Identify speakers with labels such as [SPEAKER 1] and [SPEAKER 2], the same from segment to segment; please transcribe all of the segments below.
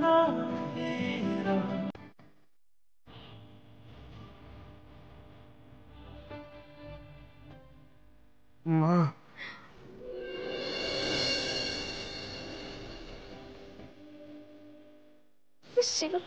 [SPEAKER 1] মা,
[SPEAKER 2] শিবা,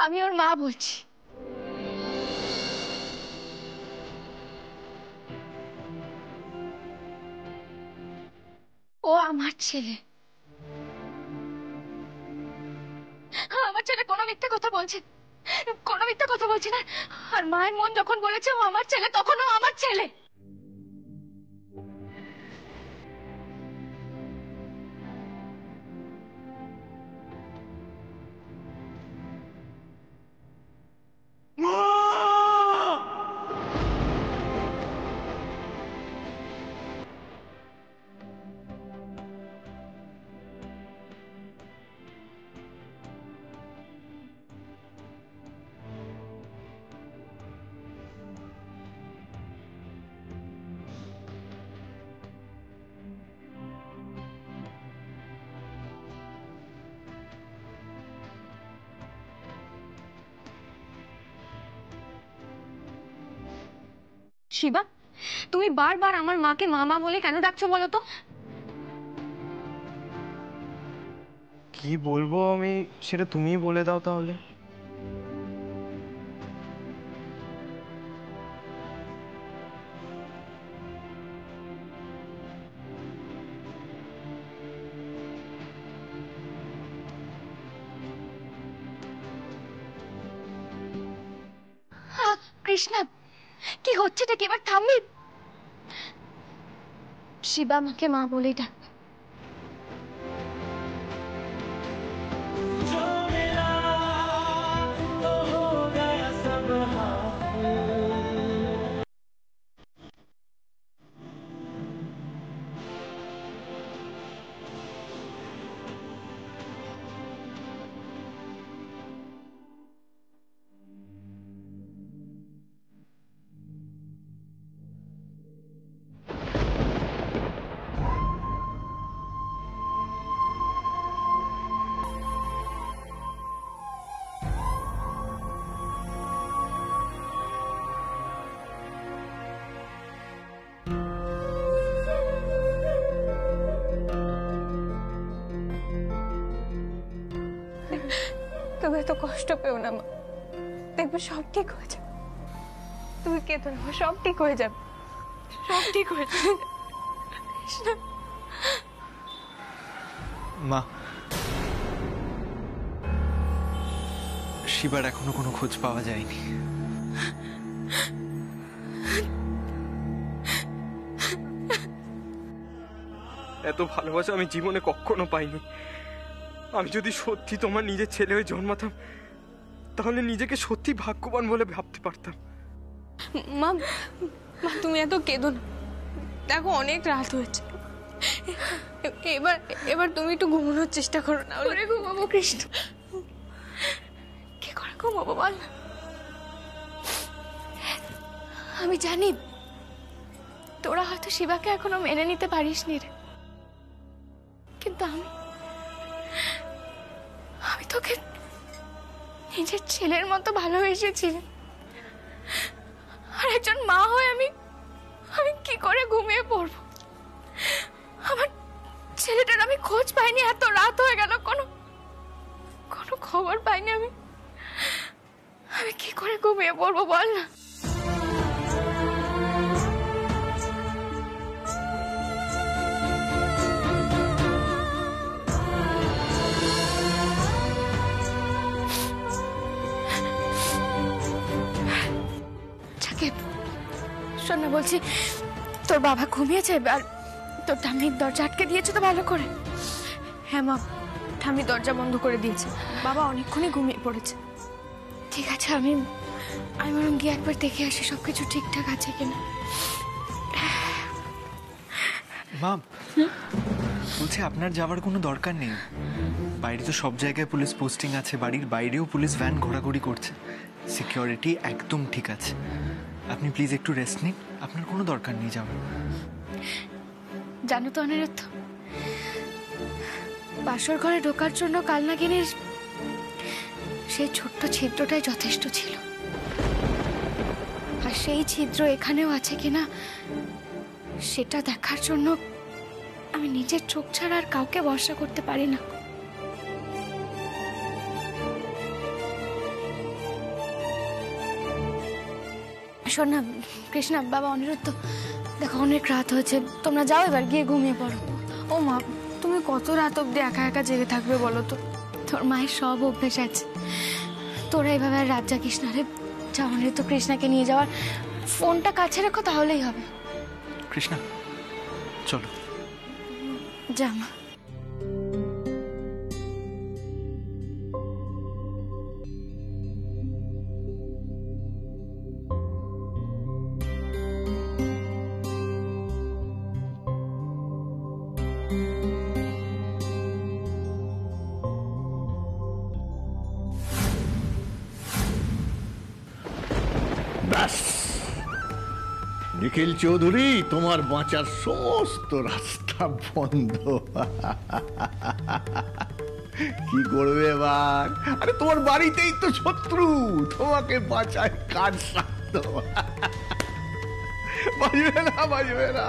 [SPEAKER 2] আমি ওর মা বলছি। ও আমার ছেলে। আমার ছেলে কোনো মিথ্যে কথা বলছে, কোনো মিথ্যে কথা বলছে না। আর মায়ের মন যখন বলেছে ও আমার ছেলে, তখন ও আমার ছেলে। শিবা, তুমি বারবার আমার মাকে মামা বলে কেন ডাকছো বলো তো?
[SPEAKER 1] কি বলবো আমি, সেটা তুমিই বলে দাও তাহলে।
[SPEAKER 2] কৃষ্ণা, কি হচ্ছেটা কি? এবার থামবি? শিবা আমাকে মা বলেই ডাক। তুমি এত কষ্ট পেও না মা, দেখবে সব ঠিক হয়ে যাবে। তুমি কেঁদো না, সব ঠিক হয়ে যাবে, সব ঠিক হয়ে যাবে।
[SPEAKER 1] মা, শিবার এখনো কোনো খোঁজ পাওয়া যায়নি। এত ভালোবাসা আমি জীবনে কখনো পাইনি। আমি যদি সত্যি তোমার নিজের ছেলে হয়ে জন্মাতাম, তাহলে নিজেকে সত্যি ভাগ্যবান বলে ভাবতে পারতাম।
[SPEAKER 2] মা, মা তুমি এত কেঁদো না, দেখো অনেক রাত হয়েছে। এবার এবার তুমি একটু ঘুমানোর চেষ্টা করো না। ওরে ঘুমাবো কৃষ্ণ, কি করে ঘুমাবো বল? আমি জানি তোরা হয়তো শিবাকে এখনো মেনে নিতে পারিস নি রে, কিন্তু আমি তোকে নিজের ছেলের মতো ভালোবেসেছি। আর একজন মা হয়ে আমি কি করে ঘুমিয়ে পড়বো? আমার ছেলেটার আমি খোঁজ পাইনি, এত রাত হয়ে গেল, কোনো খবর পাইনি। আমি কি করে ঘুমিয়ে পড়বো বল না? শোন না, বলছি তোর বাবা ঘুমিয়েছে আর তোর ঠাম্মির দরজা আটকে দিয়েছে তো ভালো করে? হ্যাঁ মা, ঠাম্মি দরজা বন্ধ করে দিয়েছে, বাবা অনেকক্ষণই ঘুমিয়ে পড়েছে। ঠিক আছে, আমি বরং গিয়ে একবার দেখে আসি সবকিছু ঠিকঠাক আছে কিনা।
[SPEAKER 1] মা,
[SPEAKER 3] বলছি আপনার যাওয়ার কোনো দরকার নেই। বাইরে তো সব জায়গায় পুলিশ পোস্টিং আছে, বাড়ির বাইরেও পুলিশ ভ্যান ঘোরাঘুরি করছে, সিকিউরিটি একদম ঠিক আছে। আপনি প্লিজ একটু রেস্ট নিন, আপনার কোনো দরকার নেই যাওয়ার।
[SPEAKER 2] জানো তো অনিরুদ্ধ, বাসর ঘরে ঢোকার জন্য কালনাগিনীর সেই ছোট্ট ছিদ্রটাই যথেষ্ট ছিল। আর সেই ছিদ্র এখানেও আছে কিনা সেটা দেখার জন্য আমি নিজের চোখ ছাড়া আর কাউকে ভরসা করতে পারি না। শোন না কৃষ্ণা, বাবা অনিরুদ্ধ, দেখো অনেক রাত হয়েছে, তোমরা যাও এবার গিয়ে ঘুমিয়ে পড়ো। ও মা, তুমি কত রাত অব্দি একা একা জেগে থাকবে বলো তো? তোর মায়ের সব অভ্যেস আছে, তোরা এইভাবে আর রাত জাগিস না রে। যা অনিরুদ্ধ, কৃষ্ণাকে নিয়ে যাওয়ার ফোনটা কাছে রেখো, তাহলেই হবে।
[SPEAKER 3] কৃষ্ণা চলো।
[SPEAKER 2] যা মা।
[SPEAKER 4] ব্যাস, নিখিল চৌধুরী, তোমার বাঁচার সমস্ত রাস্তা বন্ধ। কি করবে এবার? আরে তোমার বাড়িতেই তো শত্রু, তোমাকে বাঁচায় কার সাধ্য? বাজবে না, বাজবে না।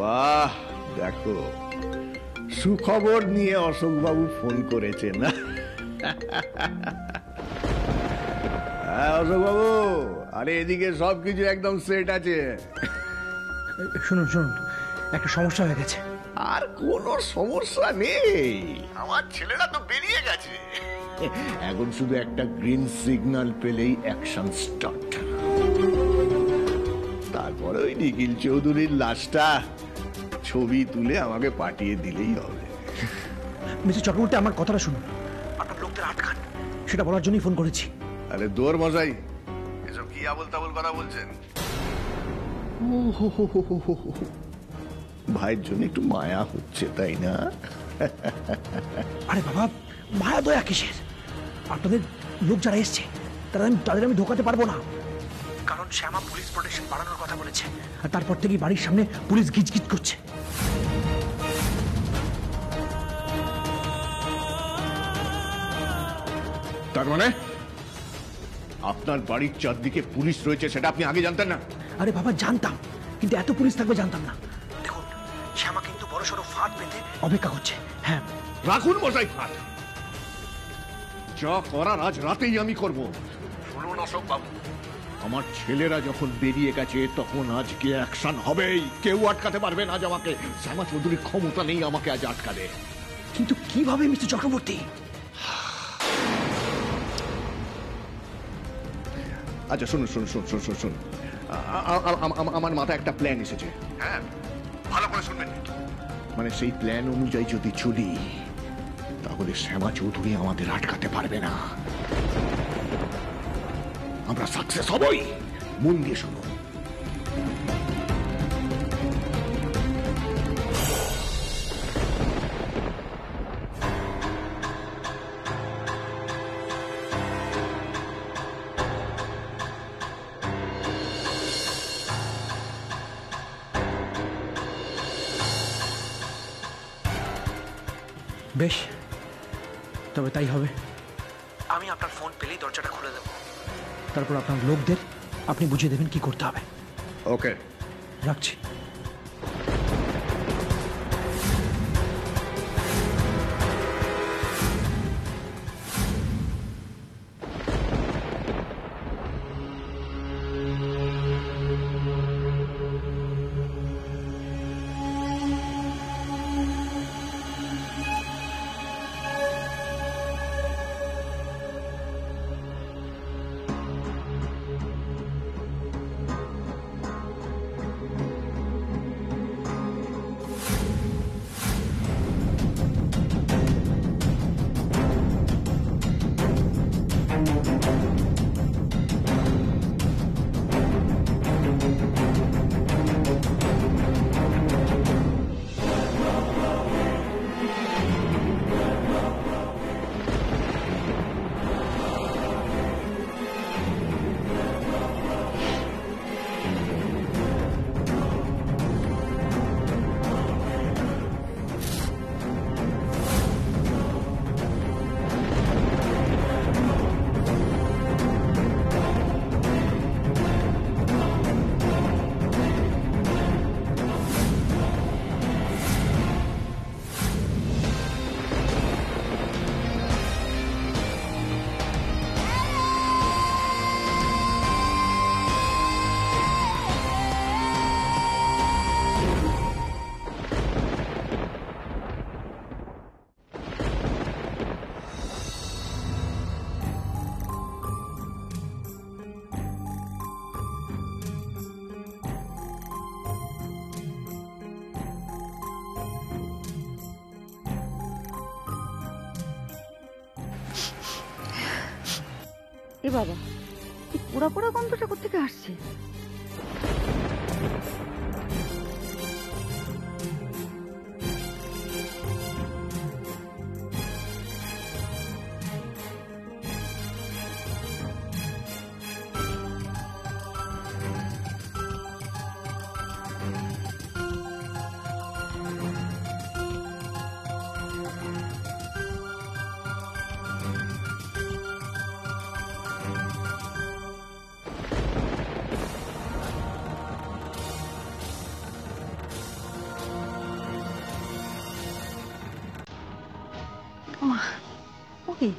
[SPEAKER 4] বাহ, দেখো সুখবর নিয়ে অশোকবাবু ফোন করেছেন না? হ্যাঁ অশোকবাবু, আরে এদিকে সবকিছু একদম সেট আছে।
[SPEAKER 5] শুনুন শুনুন, একটা সমস্যা হয়ে গেছে।
[SPEAKER 4] আর কোনো সমস্যা নেই, আমার ছেলেরা তো বেরিয়ে গেছে। এখন শুধু একটা গ্রিন সিগন্যাল পেলেই অ্যাকশন স্টার্ট। তারপরে ওই নিখিল চৌধুরীর লাশটা ছবি তুলে আমাকে পাঠিয়ে দিলেই হবে।
[SPEAKER 5] মিস্টার চক্রবর্তী, আমার কথাটা শুনুন। আপনার লোকদের আটকান, সেটা বলার জন্যই ফোন করেছি।
[SPEAKER 4] আরে দৌড় মশাই, এসব কি আবল তাবল কথা বলছেন? ও হো হো হো হো হো হো। ভাইয়ের জন্য একটু মায়া হচ্ছে, তাই না?
[SPEAKER 5] আরে বাবা, মায়া দয়া কিসের? আপনাদের লোক যারা এসছে তাদের আমি ঢোকাতে পারবো না, কারণ শ্যামা পুলিশ প্রোটেকশন বাড়ানোর কথা বলেছে। আর তারপর থেকেই বাড়ির সামনে পুলিশ গিজগিজ করছে।
[SPEAKER 4] তার মানে আপনার বাড়ির চারদিকে পুলিশ রয়েছে, সেটা আপনি আগে জানতেন না?
[SPEAKER 5] আরে বাবা, জানতাম, কিন্তু এত পুলিশ থাকবে জানতাম না। দেখুন, শ্যামা কিন্তু বড়সড় ফাঁদ পেতে অপেক্ষা করছে। হ্যাঁ,
[SPEAKER 4] রাখুন মশাই ফাঁদ, যা করার আজ রাতেই আমি করব। শুনুন অশোক বাবু, আমার ছেলেরা যখন বেরিয়ে গেছে তখন আজকে অ্যাকশন হবেই। কেউ আটকাতে পারবে না আজ আমাকে। শ্যামা চৌধুরীর ক্ষমতা নেই আমাকে আজ আটকাতে।
[SPEAKER 5] কিন্তু কিভাবে মিস্টার চক্রবর্তী?
[SPEAKER 4] আচ্ছা শুনুন শুনুন শুনুন শুনুন শুনুন শুনুন, আমার মাথায় একটা প্ল্যান এসেছে। হ্যাঁ, ভালো করে শুনবেন। মানে সেই প্ল্যান অনুযায়ী যদি চলি তাহলে শ্যামা চৌধুরী আমাদের আটকাতে পারবে না, আমরা সাকসেস হবই। মন দিয়ে শুনুন।
[SPEAKER 5] বেশ, তবে তাই হবে। আমি আপনার ফোন পেলেই দরজাটা খুলে দেব, তারপর আপনার লোকদের আপনি বুঝিয়ে দেবেন কি করতে হবে।
[SPEAKER 4] ওকে,
[SPEAKER 5] রাখছি।
[SPEAKER 6] এ বাবা, এই পোড়া পোড়া গন্ধটা কোথেকে আসছে? ওকে,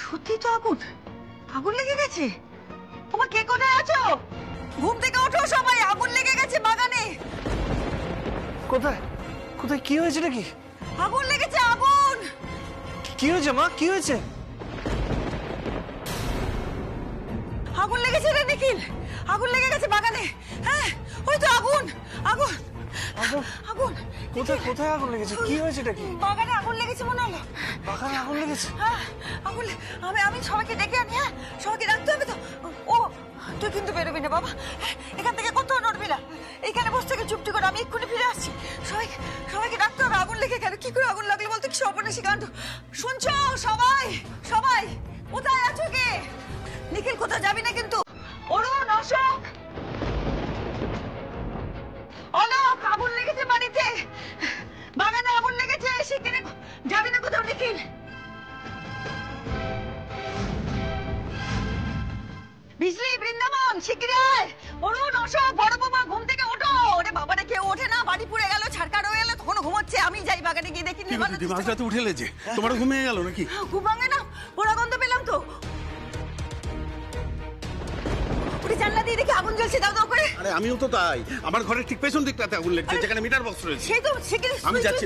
[SPEAKER 6] সত্যি তো আগুন, আগুন লেগে গেছে। ওমা, কে কোথায় আছো? ঘুম থেকে ওঠো সবাই, আগুন লেগে গেছে বাগানে।
[SPEAKER 3] কোথায় কোথায় কি হয়েছে নাকি?
[SPEAKER 6] আগুন লেগেছে, আগুন।
[SPEAKER 3] কি হয়েছে মা, কি হয়েছে?
[SPEAKER 6] আগুন লেগেছে রে নিখিল, আগুন লেগে গেছে বাগানে। হ্যাঁ, ওই তো আগুন, আগুন, আগুন।
[SPEAKER 3] কোথায় কোথায় আগুন লেগেছে? কি হয়েছে নাকি?
[SPEAKER 6] বাগানে আগুন লেগেছে মনে হলো।
[SPEAKER 3] বাগানে আগুন লেগেছে?
[SPEAKER 6] হ্যাঁ, আগুন। আমি সবাইকে ডেকে আনি। হ্যাঁ, সবাইকে রাখতে হবে তো। ও, তুই কিন্তু বেরোবি না বাবা, এখান থেকে কোথাও নড়বি না। এইখানে বসে থেকে চুপটি করে, আমি এক্ষুনি ফিরে আসছি। সবাইকে রাখতে হবে। আগুন লেগে গেল, কি করে আগুন লাগলো বলতো? কি সর্বনাশী কাণ্ড। শুনছো সবাই? সবাই কোথায় আছো? কে? নিখিল, কোথাও যাবি না কিন্তু। অরুণ, অশোক, অলোক, আগুন লেগেছে বাড়িতে, বাগানে আগুন লেগেছে। সেখানে যাবি না কোথাও নিখিল। বিজলি, বৃন্দাবন, শিগগিরই আয়। অরুণ, অশোক, বড় বাবা, ঘুম থেকে ওঠো। ওরে বাবারে, কেউ ওঠে না, বাড়ি পুড়ে গেল, ছাড়কার হয়ে গেল, তখনও ঘুমোচ্ছে। আমি যাই বাগানে গিয়ে দেখি।
[SPEAKER 7] মাঝরাতে উঠে এলেছে, তোমার ঘুমিয়ে গেল নাকি?
[SPEAKER 6] ঘুম ভাঙে না, পোড়া গন্ধ পেলাম তো। জানলা দিয়ে দেখি আগুন জ্বলছে, দাও দাও করে।
[SPEAKER 7] আরে আমিও তো তাই, আমার ঘরের ঠিক পেছন দিকটাতে আগুন লেগেছে, যেখানে মিটার বক্স রয়েছে।
[SPEAKER 6] সেই তো, শিগগিরই
[SPEAKER 7] আমি যাচ্ছি।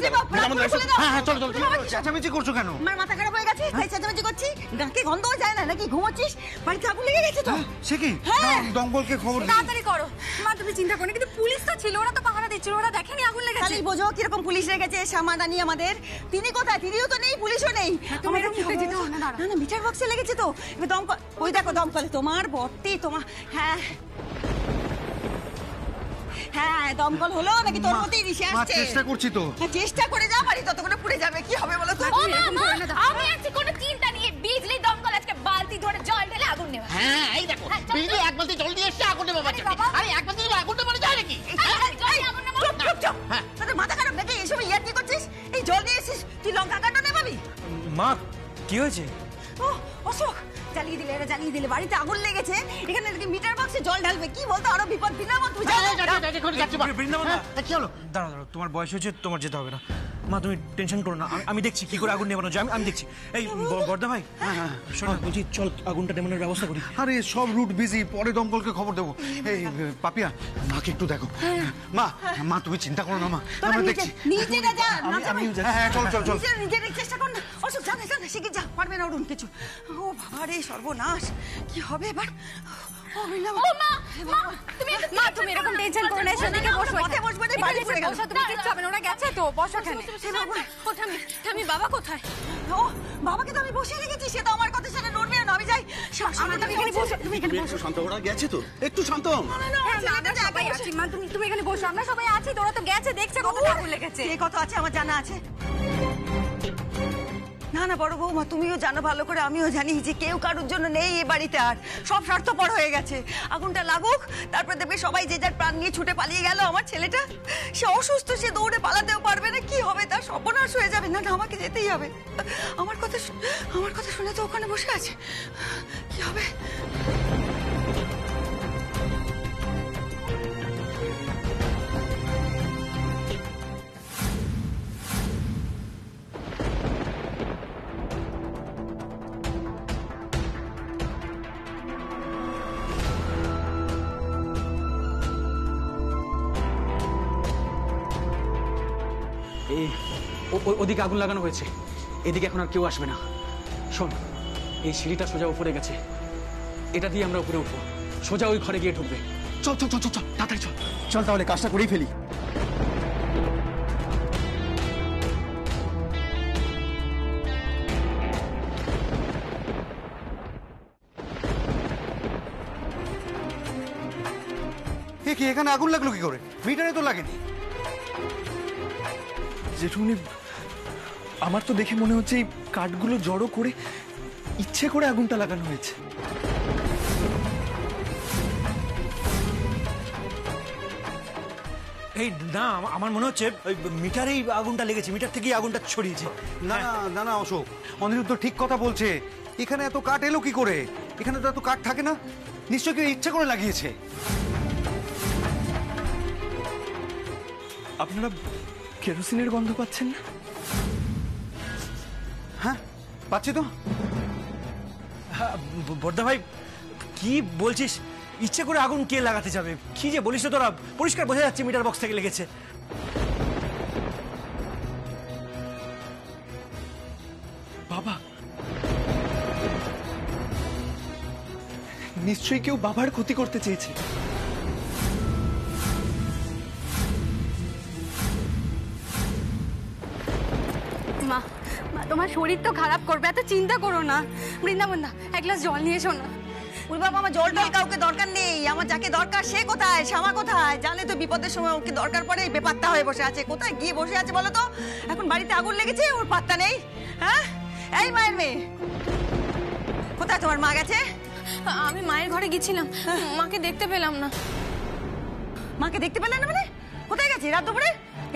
[SPEAKER 7] হ্যাঁ হ্যাঁ, চলো চলো। চেঁচামেচি করছো কেন?
[SPEAKER 6] আমার মাথা খারাপ হয়ে গেছে, তাই চেঁচামেচি করছি। নাকি গন্ধ যায় না নাকি? ঘুমোচ্ছিস, বাড়িতে আগুন লেগে গেছে তো।
[SPEAKER 3] সে কি?
[SPEAKER 6] হ্যাঁ,
[SPEAKER 3] দমকলকে খবর দিই।
[SPEAKER 2] তাড়াতাড়ি করো মা, তুমি চিন্তা করো না। কিন্তু পুলিশ তো ছিল, ওরা তো পাহারা দিচ্ছিল, ওরা দেখেনি আগুন লেগেছে।
[SPEAKER 6] খালি বোঝো কিরকম পুলিশ রেখেছে সামাদানি আমাদের। তিনি কোথায়? তিনিও তো নেই, পুলিশও নেই।
[SPEAKER 2] আমাদের উঠে যেতে হবে না।
[SPEAKER 6] না না, মিটার বক্সে লেগেছে তো। এবার দমকল, ওই দেখো দমকল, তোমার বটে তোমার। হ্যাঁ হ্যাঁ, দমকল হলো নাকি? তোর মতেই রিসে আসছে।
[SPEAKER 3] চেষ্টা করছি তো।
[SPEAKER 6] চেষ্টা করে যা, বাড়ি ততক্ষণে পুড়ে যাবে। কি হবে বলো তো?
[SPEAKER 2] আমি আছি কোনো চিন্তা নেই। বিজলি দমকল আজকে বালতি ধরে জল ঢেলে আগুন নেওয়া।
[SPEAKER 8] হ্যাঁ, এই দেখো, বিজলি এক বালতি জল দিয়ে এসছে, আগুন নেবে বাচ্চাকে। আরে এক বালতি আগুন নেবে যায় নাকি?
[SPEAKER 6] চুপ চুপ চুপ। তুই লঙ্কা কাটো নেবাবি?
[SPEAKER 5] মা কি হয়েছে?
[SPEAKER 6] ও অশোক, জ্বালিয়ে দিলে, এরা জ্বালিয়ে দিলে, বাড়িতে আগুন লেগেছে, এখানে মিটার বক্সে জল ঢালবে, কি বলতো আরো বিপদ। বৃন্দাবন তুমি যাও।
[SPEAKER 5] বৃন্দাবন কি হলো? দাঁড়াও দাঁড়াও, তোমার বয়স হয়েছে, তোমার যেতে হবে না। মা তুমি টেনশন করো না, আমি দেখছি কি করে আগুন নেবানো যায়, আমি দেখছি। এই বর্দা ভাই, শোনো বলছি, চল আগুনটা নেবানোর ব্যবস্থা করি।
[SPEAKER 7] আরে সব রুট বিজি, পরে দমকলকে খবর দেবো। এই পাপিয়া, মাকে একটু দেখো। মা, মা তুমি চিন্তা করো না মা, আমরা দেখছি।
[SPEAKER 6] নিচে না যা,
[SPEAKER 7] হ্যাঁ চল চল চল।
[SPEAKER 6] নিজের চেষ্টা কর না অশোক, জানে শিখে যা, পারবে না অরুণ কিছু। ও বাবা রে, সর্বনাশ, কি হবে এবার? ও বৃন্দাবন,
[SPEAKER 2] ও মা, তুমি এরকম টেনশন করো না, সেদিকে বসো।
[SPEAKER 6] পথে বসবে না, বাড়ি পড়ে গেল।
[SPEAKER 2] বসো, তুমি কিচ্ছু হবে না, ওরা গেছে তো, বসো এখানে। ও ঠামি, বাবা কোথায়?
[SPEAKER 6] ও বাবাকে তো আমি বসিয়ে রেখেছি, সে তো আমার কথা শুনে নড়বে না। আমি যাই, তুমি এখানে বসো, তুমি এখানে বসো।
[SPEAKER 7] শান্ত, ওরা গেছে তো, একটু শান্ত হও।
[SPEAKER 2] সবাই আছি মা, তুমি এখানে বসো, আমরা সবাই আছি, তোরা তো গেছে, দেখছে কত আগুন লেগেছে।
[SPEAKER 6] কে কত আছে আমার জানা আছে। না না বড় বৌমা, তুমিও জানো ভালো করে, আমিও জানি যে কেউ কারোর জন্য নেই এই বাড়িতে, আর সব স্বার্থপর হয়ে গেছে। আগুনটা লাগুক, তারপর দেখবে সবাই যে যার প্রাণ নিয়ে ছুটে পালিয়ে গেল। আমার ছেলেটা, সে অসুস্থ, সে দৌড়ে পালাতেও পারবে না, কি হবে তার? সর্বনাশ হয়ে যাবে। না না, আমাকে যেতেই হবে। আমার কথা শুনে তো ওখানে বসে আছে, কি হবে?
[SPEAKER 5] এই ওদিকে আগুন লাগানো হয়েছে, এদিকে এখন আর কেউ আসবে না। শোন, এই সিঁড়িটা সোজা উপরে গেছে, এটা দিয়ে আমরা উপরে উঠবো, সোজা ওই ঘরে গিয়ে ঢুকবে। চল চল চল চল চল, তাড়াতাড়ি চল।
[SPEAKER 3] চল তাহলে কাজটা করেই ফেলি।
[SPEAKER 7] কি এখানে আগুন লাগলো কি করে? মিটারে তো লাগেনি।
[SPEAKER 3] জেঠুমনি, আমার তো দেখে মনে হচ্ছে এই কাঠগুলো জড়ো করে ইচ্ছে করে আগুনটা লাগানো হয়েছে।
[SPEAKER 5] এই না, আমার মনে হচ্ছে ওই মিটারেই আগুনটা লেগেছে, মিটার থেকেই আগুনটা ছড়িয়েছে।
[SPEAKER 7] না না না না অশোক, অনিরুদ্ধ ঠিক কথা বলছে। এখানে এত কাঠ এলো কি করে? এখানে তো এত কাঠ থাকে না, নিশ্চয়ই কেউ ইচ্ছা করে লাগিয়েছে।
[SPEAKER 3] আপনারা কেরোসিনের গন্ধ পাচ্ছেন না?
[SPEAKER 7] হ্যাঁ পাচ্ছি তো।
[SPEAKER 5] বর্দা ভাই, কি বলছিস? ইচ্ছে করে আগুন কে লাগাতে যাবে? কি যে বলিস তোরা, পরিষ্কার বোঝা যাচ্ছে মিটার বক্স থেকে লেগেছে।
[SPEAKER 3] বাবা, নিশ্চয়ই কেউ বাবার ক্ষতি করতে চেয়েছে।
[SPEAKER 2] মা, তোমার শরীর তো খারাপ করবে, এত চিন্তা করো না। বৃন্দাবন দা, এক গ্লাস জল নিয়ে এসো না।
[SPEAKER 6] ওই বাবা, আমার জল টল কাউকে দরকার নেই। আমার যাকে দরকার সে কোথায়? শ্যামা কোথায়? জানে তো বিপদের সময় ওকে দরকার পড়ে, বেপাত্তা হয়ে বসে আছে। কোথায় গিয়ে বসে আছে বলো তো? এখন বাড়িতে আগুন লেগেছে, ওর পাত্তা নেই। হ্যাঁ, এই মায়ের মেয়ে কোথায়? তোমার মা গেছে?
[SPEAKER 2] আমি মায়ের ঘরে গেছিলাম, মাকে দেখতে পেলাম না।
[SPEAKER 6] মাকে দেখতে পেলেন না মানে? কোথায় গেছে রাত দুপুরে?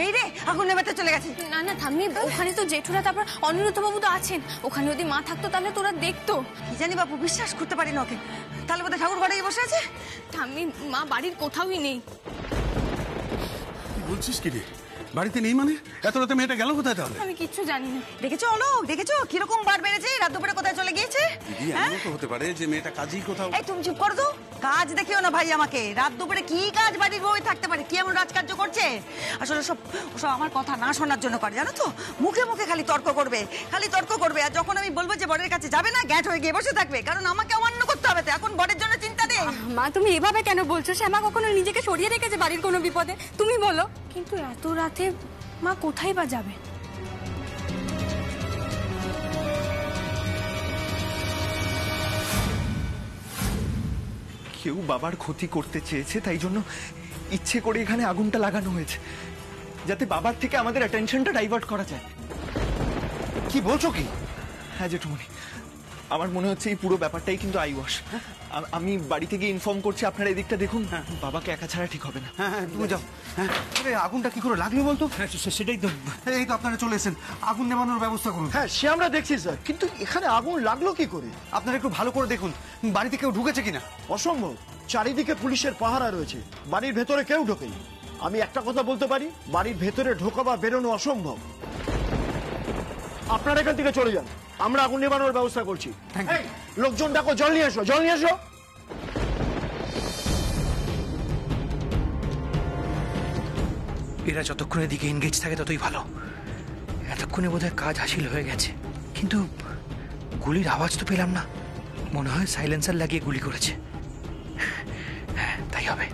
[SPEAKER 6] এই রে, আগুন নেভাতে চলে গেছে।
[SPEAKER 2] না না থাম্মি, ওখানে তো জেঠুরা, তারপর অনিরুদ্ধ বাবু তো আছেন। ওখানে যদি মা থাকতো তাহলে তোরা দেখতো।
[SPEAKER 6] কি জানি বাবু, বিশ্বাস করতে পারি না ওকে। তাহলে বোধহয় ঠাকুর ঘরে বসে আছে।
[SPEAKER 2] থাম্মি, মা বাড়ির কোথাওই নেই।
[SPEAKER 7] বলছিস কি রে? বাড়িতে নেই মানে? এত রাতে মেয়েটা গেল কোথায় তাহলে?
[SPEAKER 2] আমি কিচ্ছু জানি না।
[SPEAKER 6] দেখেছো অলোক, দেখেছো কিরকম বার বেড়েছে? রাত দুপুরে কোথায় চলে গিয়েছে?
[SPEAKER 7] দিদি, এমনও তো হতে পারে যে মেয়েটা কাজই কোথাও।
[SPEAKER 6] এই তুমি চুপ করো তো। কাজ দেখিও না ভাই আমাকে। রাত দুপুরে কি কাজ বাড়ির বউয়ে থাকতে পারে? কি এমন রাজকার্য করছে? আসলে সব আমার কথা না শোনার জন্য করে, জানো তো? মুখে মুখে খালি তর্ক করবে, খালি তর্ক করবে। আর যখন আমি বলবো যে বরের কাছে যাবে না, গ্যাট হয়ে গিয়ে বসে থাকবে। কারণ আমাকে অমান্য করতে হবে তো। এখন বরের জন্য চিন্তা নেই।
[SPEAKER 2] মা, তুমি এভাবে কেন বলছো? শ্যামা কখনো নিজেকে সরিয়ে রেখেছে বাড়ির কোনো বিপদে? তুমি বলো। কিন্তু এত রাতে মা কোথায় বা যাবে?
[SPEAKER 3] কেউ বাবার ক্ষতি করতে চেয়েছে, তাই জন্য ইচ্ছে করে এখানে আগুনটা লাগানো হয়েছে, যাতে বাবার থেকে আমাদের অ্যাটেনশনটা ডাইভার্ট করা যায়।
[SPEAKER 7] কি বলছো কি?
[SPEAKER 3] হ্যাঁ জেঠুমনি, আমার মনে হচ্ছে এই পুরো ব্যাপারটাই কিন্তু আইওয়াশ। আমি বাড়ি থেকে ইনফর্ম করছি, আপনারা এদিকটা দেখুন। বাবাকে একা ছাড়া ঠিক হবে না।
[SPEAKER 7] হ্যাঁ হ্যাঁ তুমি যাও। হ্যাঁ আরে আগুনটা কি করে লাগলো বলতো?
[SPEAKER 8] সেটাই তো।
[SPEAKER 7] এই তো আপনারা চলে এসেছেন, আগুন নেভানোর ব্যবস্থা করুন।
[SPEAKER 8] হ্যাঁ সে আমরা দেখছি স্যার, কিন্তু এখানে আগুন লাগলো কি করে?
[SPEAKER 7] আপনারা একটু ভালো করে দেখুন বাড়িতে কেউ ঢুকেছে কিনা।
[SPEAKER 8] অসম্ভব, চারিদিকে পুলিশের পাহারা রয়েছে, বাড়ির ভেতরে কেউ ঢোকেনি। আমি একটা কথা বলতে পারি, বাড়ির ভেতরে ঢোকা বা বেরোনো অসম্ভব। আপনারা এখান থেকে চলে যান, আমরা আগুন নেভানোর ব্যবস্থা করছি। এই, লোকজন ডাকো, জল নিয়ে এসো, জল নিয়ে এসো।
[SPEAKER 9] এরা যতক্ষণ এদিকে এনগেজ থাকে ততই ভালো। এতক্ষণে বোধহয় কাজ হাসিল হয়ে গেছে, কিন্তু গুলির আওয়াজ তো পেলাম না। মনে হয় সাইলেন্সার লাগিয়ে গুলি করেছে। হ্যাঁ তাই হবে।